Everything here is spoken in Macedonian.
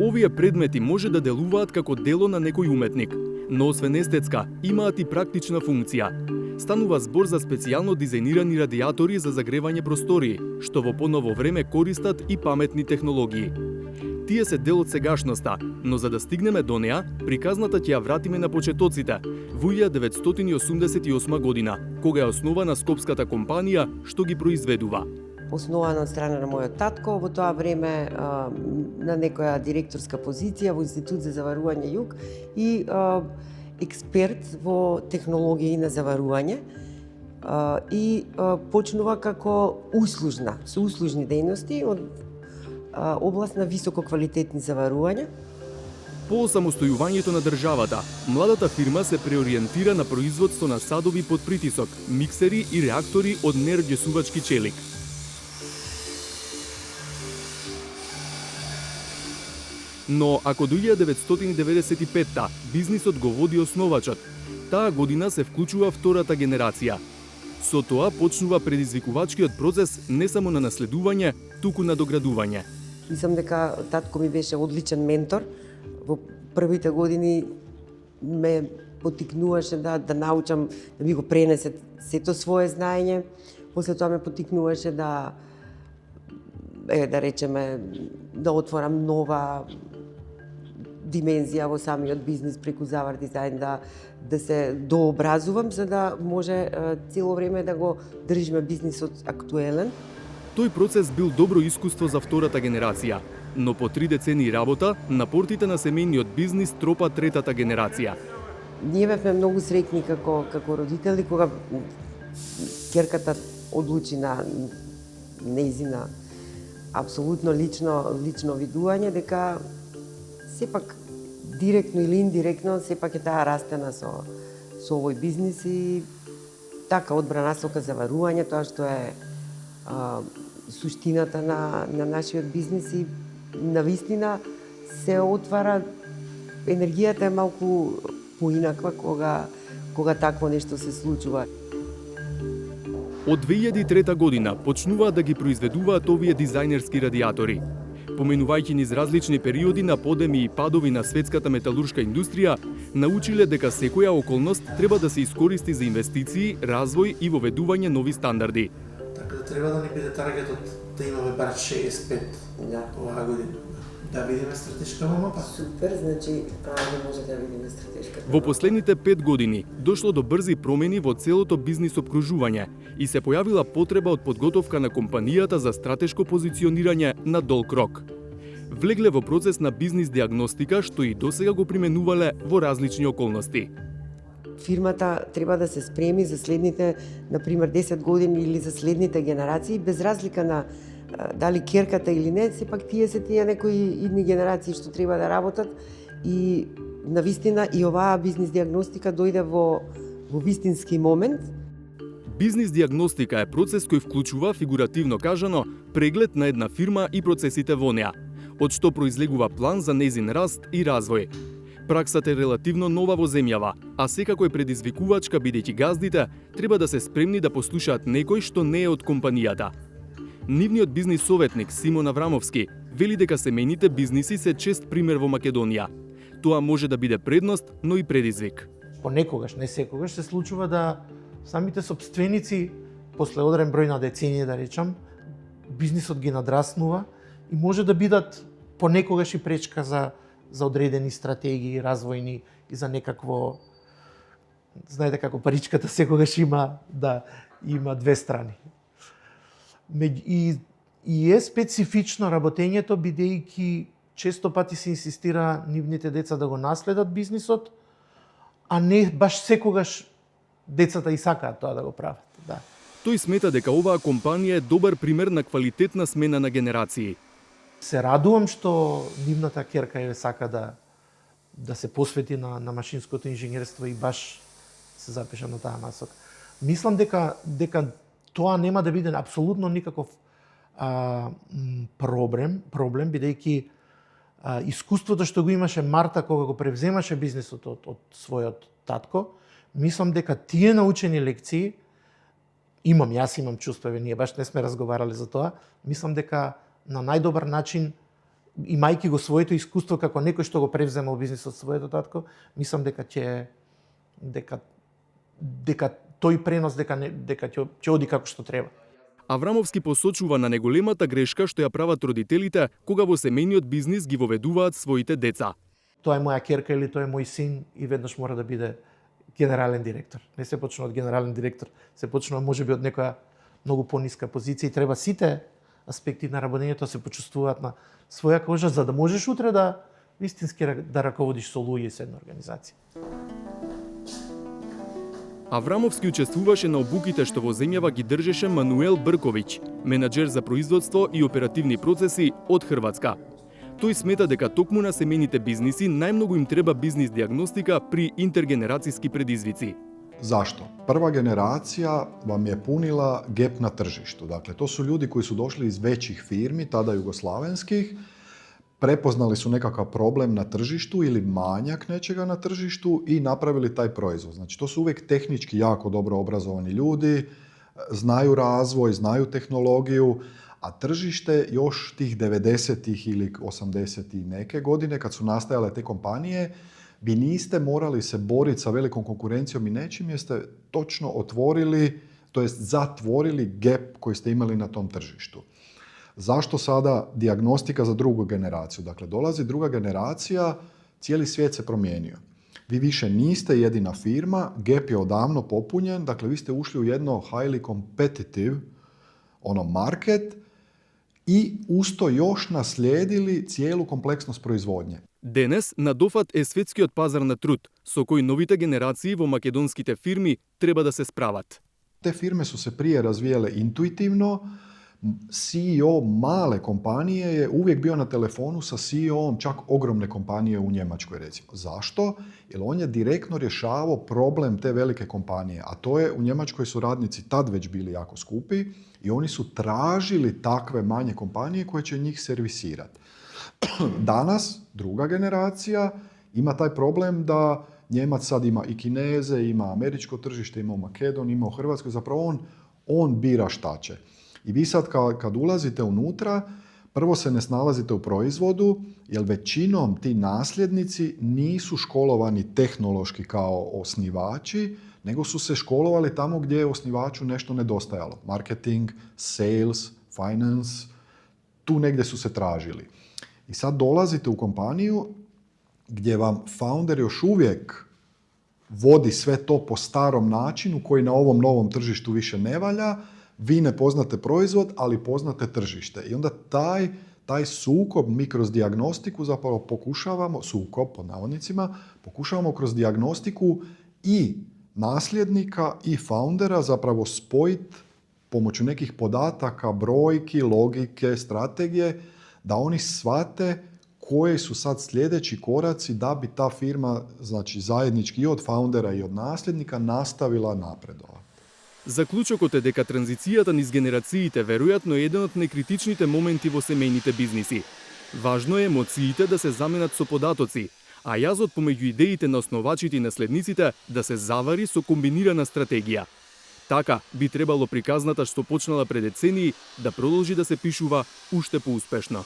Овие предмети може да делуваат како дело на некој уметник, но освен естетска, имаат и практична функција. Станува збор за специјално дизајнирани радиатори за загревање простории, што во поново време користат и паметни технологии. Тие се дел од сегашноста, но за да стигнеме до неа, приказната ќе ја вратиме на почетоците, во 1988 година, кога е основана скопската компанија што ги произведува. Основана од страна на мојот татко, во тоа време на некоја директорска позиција во Институт за заварување Југ и експерт во технологии на заварување и почнува како услужна, со услужни дејности од област на висококвалитетни заварувања. По самостојувањето на државата, младата фирма се преориентира на производство на садови под притисок, миксери и реактори од нерѓесувачки челик. Но ако до 1995-та бизнисот го води основачот, таа година се вклучува втората генерација. Со тоа почнува предизвикувачкиот процес не само на наследување, туку на доградување. Мислам дека татко ми беше одличен ментор. Во првите години ме потикнуваше да научам, да ми го пренесе сето свое знаење. После тоа ме потикнуваше да речеме, да отворам нова димензија во самиот бизнис преку Завар дизајн, да се дообразувам, за да може цело време да го држиме бизнисот актуелен. Тој процес бил добро искуство за втората генерација, но по 3 децении работа, на портите на семејниот бизнис тропа третата генерација. Ние бевме многу среќни како родители, кога ќерката одлучи на нејзина апсолутно лично видување дека сепак директно или индиректно сепак е таа растена со овој бизнис и така одбра насока заварување, тоа што е суштината на нашиот бизнис и навистина се отвара, енергијата е малку поинаква кога такво нешто се случува. Од 2003 година почнуваат да ги произведуваат овие дизајнерски радиатори. Поменувајќи низ различни периоди на подеми и падови на светската металуршка индустрија, научиле дека секоја околност треба да се искористи за инвестиции, развој и воведување нови стандарди. Така да треба да ни биде таргетот да имаме бар 65 оваа година. Да видиме стратешка мапа. Супер, значи не може да видиме стратешка. Во последните 5 години дошло до брзи промени во целото бизнис опкружување и се појавила потреба од подготовка на компанијата за стратешко позиционирање на долг рок. Влегле во процес на бизнис диагностика што и досега го применувале во различни околности. Фирмата треба да се спреми за следните, например, 10 години или за следните генерации, без разлика на дали ќерката или не, сепак тие се тие некои идни генерации што треба да работат и навистина и оваа бизнис диагностика дојде во вистински момент. Бизнис диагностика е процес кој вклучува, фигуративно кажано, преглед на една фирма и процесите во неа, од што произлегува план за нејзин раст и развој. Праксата е релативно нова во земјава, а секако е предизвикувачка бидејќи газдите треба да се спремни да послушаат некој што не е од компанијата. Нивниот бизнис советник Симон Аврамовски вели дека семејните бизниси се чест пример во Македонија. Тоа може да биде предност, но и предизвик. Понекогаш, не секогаш, се случува да самите сопственици, после одреден број на децении, да речам, бизнисот ги надраснува и може да бидат понекогаш и пречка за одредени стратегии, развојни и за некакво... Знаете како паричката секогаш има две страни. И е специфично работењето, бидејќи често пати се инсистира нивните деца да го наследат бизнисот, а не баш секогаш децата и сакаат тоа да го прават. Да. Тој смета дека оваа компанија е добар пример на квалитетна смена на генерации. Се радувам што нивната ќерка е сака да се посвети на машинското инженерство и баш се запиша на таа насока. Мислам дека тоа нема да биде апсолутно никаков проблем, бидејќи искуството што го имаше Марта кога го превземаше бизнисот од својот татко, мислам дека тие научени лекции, јас имам чувство, ние баш не сме разговарали за тоа, мислам дека на најдобар начин, имајќи го своето искуство како некој што го превземал бизнисот своето татко, мислам дека тој пренос дека ќе оди како што треба. Аврамовски посочува на неголемата грешка што ја прават родителите кога во семејниот бизнис ги воведуваат своите деца. Тоа е моја ќерка или тоа е мој син и веднаш мора да биде генерален директор. Не се почнува од генерален директор, се почнува можеби од некоја многу пониска позиција и треба сите аспекти на работењето се почувствуваат на своја кожа за да можеш утре да вистински да раководиш со луѓе со една организација. Аврамовски учествуваше на обуките што во земјава ги држеше Мануел Брковиќ, менаџер за производство и оперативни процеси од Хрватска. Тој смета дека токму на семејните бизниси најмногу им треба бизнис диагностика при интергенерацијски предизвици. Зашто? Прва генерација вам е пунила геп на тржишту. Dakle, to su ljudi koji su došli iz većih firmi, tada jugoslavenskih, prepoznali su nekakav problem na tržištu ili manjak nečega na tržištu i napravili taj proizvod. Znači, to su uvijek tehnički jako dobro obrazovani ljudi, znaju razvoj, znaju tehnologiju, a tržište još tih 90-ih ili 80-ih neke godine, kad su nastajale te kompanije, vi niste morali se boriti sa velikom konkurencijom i nečim jer ste točno otvorili, to jest zatvorili gap koji ste imali na tom tržištu. Zašto sada dijagnostika za drugu generaciju? Dakle, dolazi druga generacija, cijeli svijet se promijenio. Vi više niste jedina firma, gap je odavno popunjen, dakle vi ste ušli u jedno highly competitive market i usto još naslijedili cijelu kompleksnost proizvodnje. Денес на дофат е светскиот пазар на труд, со кој новите генерации во македонските фирми треба да се справат. Te firme su se prije razvijale intuitivno. CEO male kompanije je uvijek bio na telefonu sa CEO-om čak ogromne kompanije u Njemačkoj, recimo. Zašto? Jer on je direktno rješavao problem te velike kompanije, a to je u Njemačkoj su radnici tad već bili jako skupi i oni su tražili takve manje kompanije koje će njih servisirati. Danas, druga generacija ima taj problem da Njemac sad ima i Kineze, ima američko tržište, ima u Makedoniji, ima u Hrvatskoj, zapravo on bira šta će. I vi sad kad ulazite unutra, prvo se ne snalazite u proizvodu, jer većinom ti nasljednici nisu školovani tehnološki kao osnivači, nego su se školovali tamo gdje je osnivaču nešto nedostajalo. Marketing, sales, finance, tu negdje su se tražili. I sad dolazite u kompaniju gdje vam founder još uvijek vodi sve to po starom načinu koji na ovom novom tržištu više ne valja. Vi ne poznate proizvod, ali poznate tržište. I onda taj sukob mi kroz dijagnostiku zapravo pokušavamo, sukob pod navodnicima, pokušavamo kroz dijagnostiku i nasljednika i foundera zapravo spojiti pomoću nekih podataka, brojki, logike, strategije, da oni shvate koji su sad sljedeći koraci da bi ta firma, znači zajednički i od foundera i od nasljednika, nastavila napredovati. Заклучокот е дека транзицијата низ генерациите веројатно е еден од некритичните моменти во семејните бизниси. Важно е емоциите да се заменат со податоци, а јазот помеѓу идеите на основачите и наследниците да се завари со комбинирана стратегија. Така би требало приказната што почнала пред децении да продолжи да се пишува уште поуспешно.